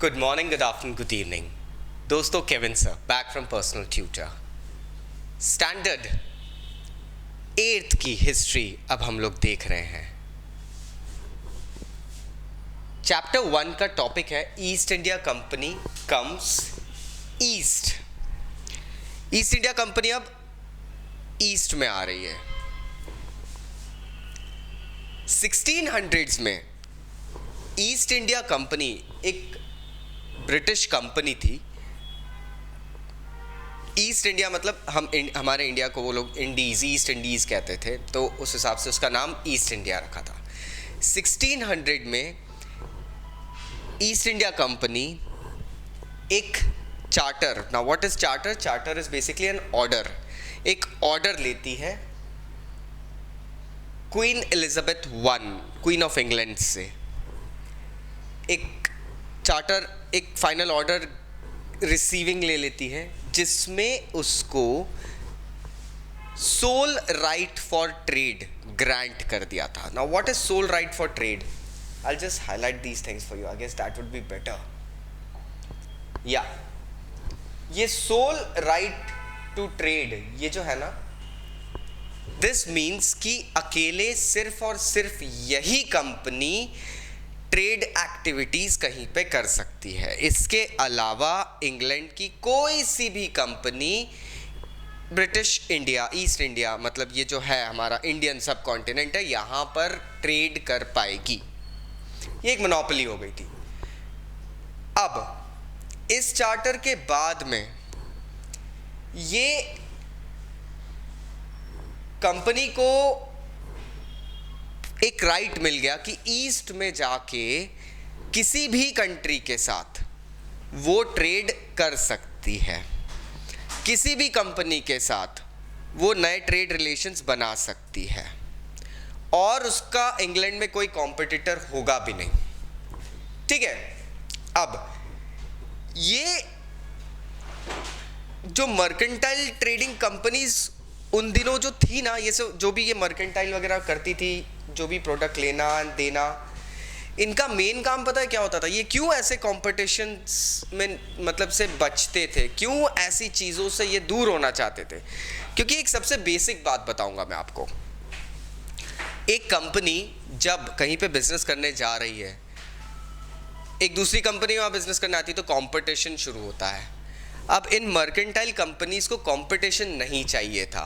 Good morning, good afternoon, good evening. दोस्तों Kevin sir back from personal tutor. Standard 8th की history अब हम लोग देख रहे हैं. चैप्टर 1 का टॉपिक है east India company comes east. East India company अब ईस्ट में आ रही है. 1600s में ईस्ट इंडिया कंपनी एक ब्रिटिश कंपनी थी. ईस्ट इंडिया मतलब हमारे इंडिया को वो लोग इंडीज, ईस्ट इंडीज कहते थे, तो उस हिसाब से उसका नाम ईस्ट इंडिया रखा था. 1600 में ईस्ट इंडिया कंपनी एक charter, now what is charter? Charter is basically an order. एक ऑर्डर लेती है Queen Elizabeth one, queen of England से. एक चार्टर, एक फाइनल ऑर्डर रिसीविंग ले लेती है जिसमें उसको sole right for trade grant कर दिया था. Now what is sole right for trade? I will just highlight these things for you. I guess that would be better. या ये सोल राइट टू ट्रेड, ये जो है ना, दिस मीन्स कि अकेले सिर्फ और सिर्फ यही कंपनी ट्रेड एक्टिविटीज कहीं पे कर सकती है. इसके अलावा इंग्लैंड की कोई सी भी company British India, east India मतलब ये जो है हमारा इंडियन सब कॉन्टिनेंट है, यहाँ पर ट्रेड कर पाएगी. ये एक मोनोपोली हो गई थी. अब इस चार्टर के बाद में ये कंपनी को एक राइट मिल गया कि ईस्ट में जाके किसी भी कंट्री के साथ वो ट्रेड कर सकती है. किसी भी कंपनी के साथ वो नए ट्रेड रिलेशंस बना सकती है और उसका इंग्लैंड में कोई कॉम्पिटिटर होगा भी नहीं. ठीक है. अब ये जो मर्केंटाइल ट्रेडिंग कंपनीज उन दिनों जो थी ना, ये जो भी ये मर्केंटाइल वगैरह करती थी, जो भी प्रोडक्ट लेना देना, इनका मेन काम पता है क्या होता था? ये क्यों ऐसे कंपटीशन में मतलब से बचते थे, क्यों ऐसी चीज़ों से ये दूर होना चाहते थे? क्योंकि एक सबसे बेसिक बात बताऊंगा मैं आपको. एक कंपनी जब कहीं पे बिजनेस करने जा रही है, एक दूसरी कंपनी वहाँ बिजनेस करने आती है, तो कंपटीशन शुरू होता है. अब इन मर्केंटाइल कंपनीज को कंपटीशन नहीं चाहिए था,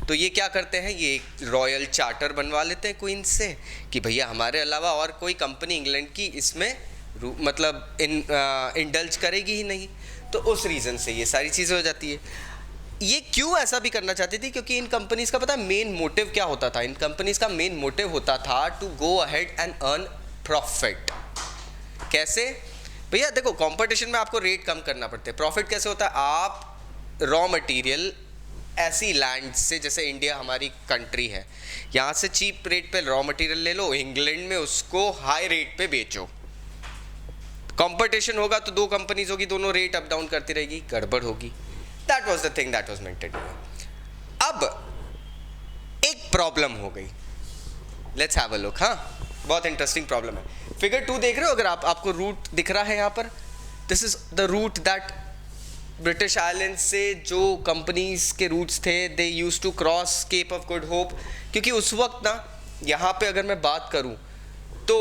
तो ये क्या करते हैं, ये एक रॉयल चार्टर बनवा लेते हैं क्वीन से कि भैया हमारे अलावा और कोई कंपनी इंग्लैंड की इसमें मतलब इंडल्ज करेगी ही नहीं. तो उस रीज़न से ये सारी चीज़ें हो जाती है. ये क्यों ऐसा भी करना चाहती थी? क्योंकि इन कंपनीज़ का पता है मेन मोटिव क्या होता था? इन कंपनीज़ का मेन मोटिव होता था to go ahead and earn profit. कैसे? भैया देखो, कंपटीशन में आपको रेट कम करना पड़ता है. प्रॉफिट कैसे होता है? आप रॉ मटेरियल ऐसी लैंड से, जैसे इंडिया हमारी कंट्री है, यहाँ से चीप रेट पे रॉ मटेरियल ले लो, इंग्लैंड में उसको हाई रेट पे बेचो. कंपटीशन होगा तो दो कंपनीज होगी, दोनों रेट अप डाउन करती रहेगी, गड़बड़ होगी. That was the thing that was meant to do. अब एक प्रॉब्लम हो गई. Let's have a look. हाँ, बहुत इंटरेस्टिंग प्रॉब्लम है. फिगर 2 देख रहे हो? अगर आपको रूट दिख रहा है यहाँ पर, this is the route that British island से जो कंपनीज के रूट्स थे, they use to cross Cape of Good Hope. क्योंकि उस वक्त ना, यहाँ पे अगर मैं बात करूँ तो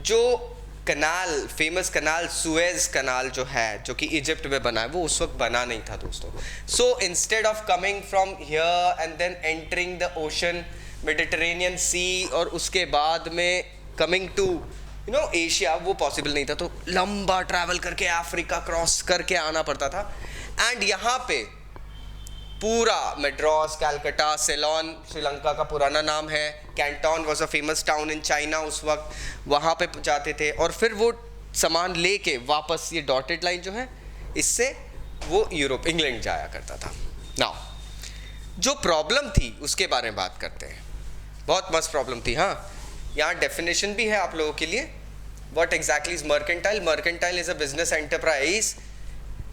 जो कनाल, फेमस कनाल सुएज कनाल जो है, जो कि इजिप्ट में बना है, वो उस वक्त बना नहीं था दोस्तों. So instead of coming from here and then entering the ocean Mediterranean sea और उसके बाद में कमिंग टू एशिया, वो पॉसिबल नहीं था. तो लंबा ट्रैवल करके अफ्रीका क्रॉस करके आना पड़ता था. एंड यहाँ पे पूरा मेड्रास, कैलकटा, सेलोन श्रीलंका का पुराना नाम है, Canton was a famous town in China उस वक्त, वहाँ पे जाते थे और फिर वो सामान लेके वापस, ये डॉटेड लाइन जो है, इससे वो यूरोप, इंग्लैंड जाया करता था. नाउ जो प्रॉब्लम थी उसके बारे में बात करते हैं. बहुत मस्त प्रॉब्लम थी. हाँ, यहाँ डेफिनेशन भी है आप लोगों के लिए. What exactly is mercantile? Mercantile is a business enterprise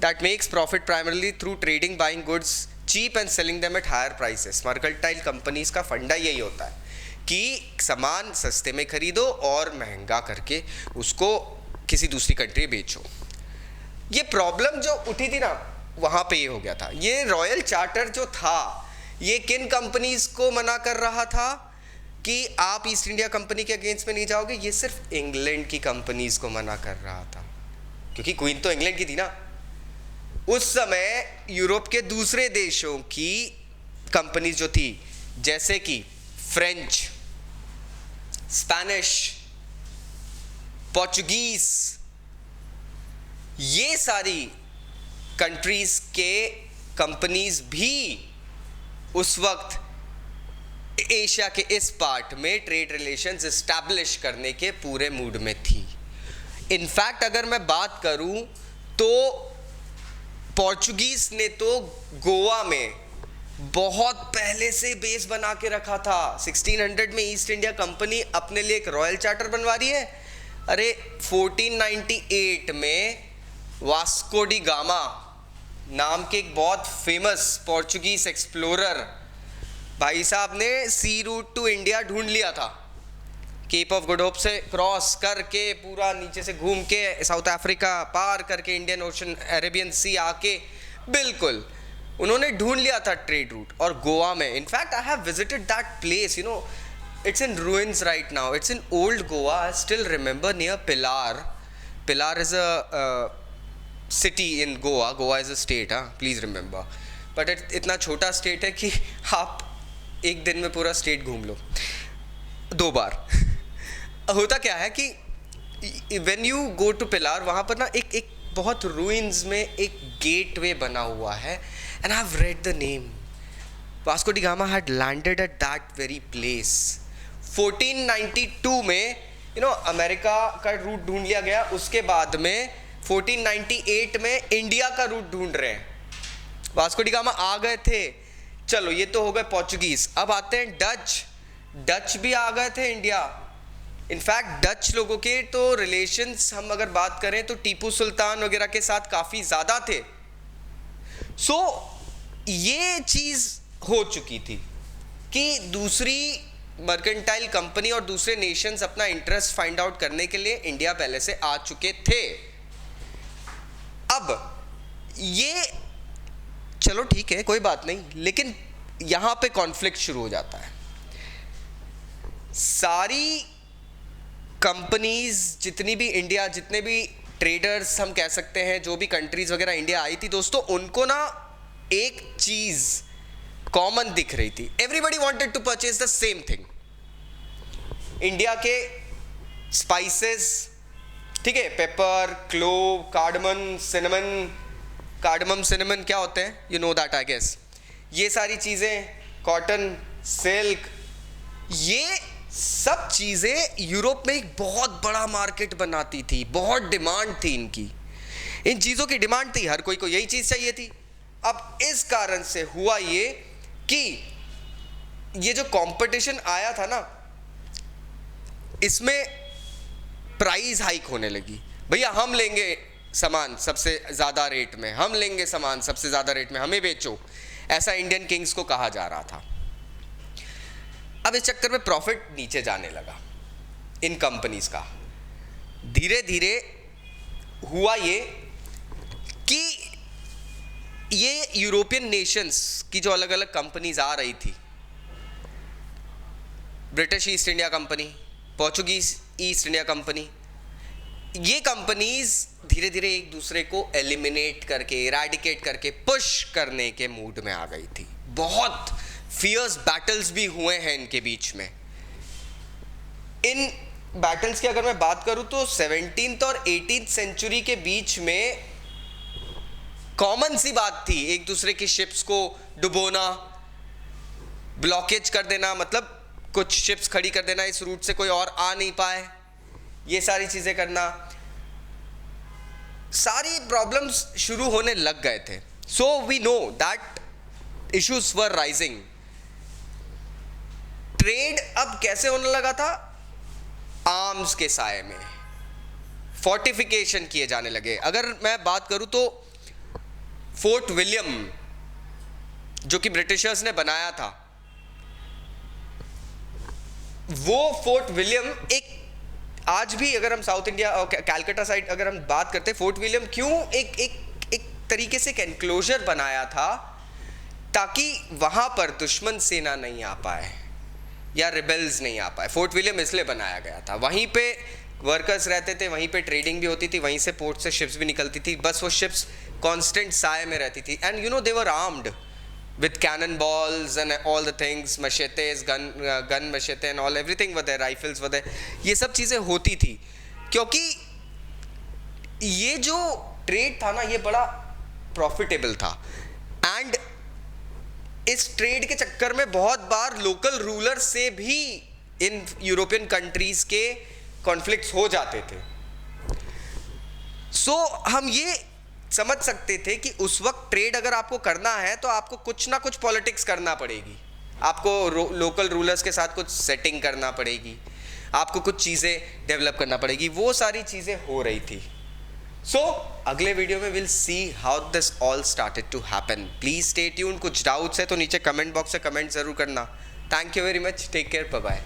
that makes profit primarily through trading, buying goods cheap and selling them at higher prices. Mercantile companies का फंडा यही होता है कि सामान सस्ते में खरीदो और महंगा करके उसको किसी दूसरी कंट्री बेचो। ये प्रॉब्लम जो उठी थी ना, वहाँ पे ये हो गया था। ये रॉयल चार्टर जो था, ये किन कंपनीज को मना कर रहा था कि आप ईस्ट इंडिया कंपनी के अगेंस्ट में नहीं जाओगे? ये सिर्फ इंग्लैंड की कंपनीज को मना कर रहा था, क्योंकि क्वीन तो इंग्लैंड की थी ना। उस समय यूरोप के दूसरे देशों की कंपनीज जो थी, जैसे कि फ्रेंच, स्पेनिश, पोर्चुगीज, ये सारी कंट्रीज के कंपनीज भी उस वक्त एशिया के इस पार्ट में ट्रेड रिलेशंस एस्टैब्लिश करने के पूरे मूड में थी। इनफैक्ट अगर मैं बात करूं तो पोर्चुगीज ने तो गोवा में बहुत पहले से बेस बना के रखा था। 1600 में ईस्ट इंडिया कंपनी अपने लिए एक रॉयल चार्टर बनवा रही है। अरे 1498 में वास्को डी गामा नाम के एक बहुत फेमस पोर्चुगीज एक्सप्लोरर भाई साहब ने सी रूट टू इंडिया ढूंढ लिया था। केप ऑफ गुड होप से क्रॉस करके पूरा नीचे से घूम के साउथ अफ्रीका पार करके इंडियन ओशन, अरेबियन सी आके बिल्कुल उन्होंने ढूंढ लिया था ट्रेड रूट। और गोवा में in fact I have visited that place, you know, it's in ruins right now. It's in old Goa. I still remember near Pilar. Pilar is a city in Goa. Goa is a state, please remember. But इतना छोटा state है कि आप एक दिन में पूरा state घूम लो 2 बार। होता क्या है कि when you go to Pilar, वहाँ पर ना एक बहुत ruins में एक गेटवे बना हुआ है, and I've read the name. Vasco da Gama had landed at that very place. 1492 में अमेरिका का रूट ढूंढ लिया गया। उसके बाद में 1498 में इंडिया का रूट ढूंढ रहे हैं। वास्को डी गामा आ गए थे, चलो ये तो हो गए पोर्चुगीज। अब आते हैं डच भी आ गए थे इंडिया। इनफैक्ट डच लोगों के तो रिलेशंस हम अगर बात करें तो टीपू सुल्तान वगैरह के साथ काफ़ी ज़्यादा थे। सो ये चीज़ हो चुकी थी कि दूसरी मर्केंटाइल कंपनी और दूसरे नेशंस अपना इंटरेस्ट फाइंड आउट करने के लिए इंडिया पहले से आ चुके थे। अब ये चलो ठीक है, कोई बात नहीं, लेकिन यहां पे कॉन्फ्लिक्ट शुरू हो जाता है। सारी कंपनीज जितनी भी इंडिया, जितने भी ट्रेडर्स हम कह सकते हैं, जो भी कंट्रीज वगैरह इंडिया आई थी दोस्तों, उनको ना एक चीज कॉमन दिख रही थी। Everybody wanted to purchase the same thing. India के स्पाइसेस, ठीक है, पेपर, क्लोव, कार्डमम, सिनेमन क्या होते हैं, you know that I guess. ये सारी चीजें, कॉटन, सिल्क, ये सब चीजें यूरोप में एक बहुत बड़ा मार्केट बनाती थी। बहुत डिमांड थी इनकी, इन चीजों की डिमांड थी, हर कोई को यही चीज चाहिए थी। अब इस कारण से हुआ ये कि ये जो कंपटीशन आया था ना, इसमें प्राइस हाइक होने लगी। भैया हम लेंगे सामान सबसे ज़्यादा रेट में, हम लेंगे सामान सबसे ज़्यादा रेट में, हमें बेचो, ऐसा इंडियन किंग्स को कहा जा रहा था। अब इस चक्कर में प्रॉफिट नीचे जाने लगा इन कंपनीज का। धीरे धीरे हुआ ये कि ये यूरोपियन नेशंस की जो अलग अलग कंपनीज आ रही थी, British east India company, Portuguese east India company, ये कंपनीज धीरे धीरे एक दूसरे को एलिमिनेट करके, इरेडिकेट करके, पुश करने के मूड में आ गई थी। बहुत फियर्स बैटल्स भी हुए हैं इनके बीच में। इन बैटल्स की अगर मैं बात करूं तो 17th और 18th सेंचुरी के बीच में कॉमन सी बात थी, एक दूसरे की शिप्स को डुबोना, ब्लॉकेज कर देना, मतलब कुछ शिप्स खड़ी कर देना, इस रूट से कोई और आ नहीं पाए, ये सारी चीजें करना, सारी प्रॉब्लम्स शुरू होने लग गए थे। So we know that issues were rising. Trade अब कैसे होने लगा था? आर्म्स के साए में, फोर्टिफिकेशन किए जाने लगे। अगर मैं बात करूं तो फोर्ट विलियम जो कि ब्रिटिशर्स ने बनाया था, वो फोर्ट विलियम एक आज भी अगर हम साउथ इंडिया और कैलकाटा साइड अगर हम बात करते, फोर्ट विलियम क्यों एक तरीके से एक एनक्लोजर बनाया था ताकि वहाँ पर दुश्मन सेना नहीं आ पाए या रिबेल्स नहीं आ पाए। फोर्ट विलियम इसलिए बनाया गया था, वहीं पे वर्कर्स रहते थे, वहीं पे ट्रेडिंग भी होती थी, वहीं से पोर्ट से शिप्स भी निकलती थी, बस वो शिप्स कांस्टेंट साए में रहती थी। And you know they were armed with cannon balls and all the things, machetes, gun machete and all everything were there, rifles were there, ये सब चीज़ें होती थी। क्योंकि ये जो ट्रेड था ना ये बड़ा प्रॉफिटेबल था। एंड इस ट्रेड के चक्कर में बहुत बार लोकल रूलर से भी इन यूरोपियन कंट्रीज के कॉन्फ्लिक्ट्स हो जाते थे। सो हम ये समझ सकते थे कि उस वक्त ट्रेड अगर आपको करना है तो आपको कुछ ना कुछ पॉलिटिक्स करना पड़ेगी, आपको लोकल रूलर्स के साथ कुछ सेटिंग करना पड़ेगी, आपको कुछ चीज़ें डेवलप करना पड़ेगी, वो सारी चीज़ें हो रही थी। सो अगले वीडियो में will see how this all started to happen. Please stay tuned. कुछ डाउट्स है तो नीचे कमेंट बॉक्स से कमेंट जरूर करना। Thank you very much, take care, bye bye.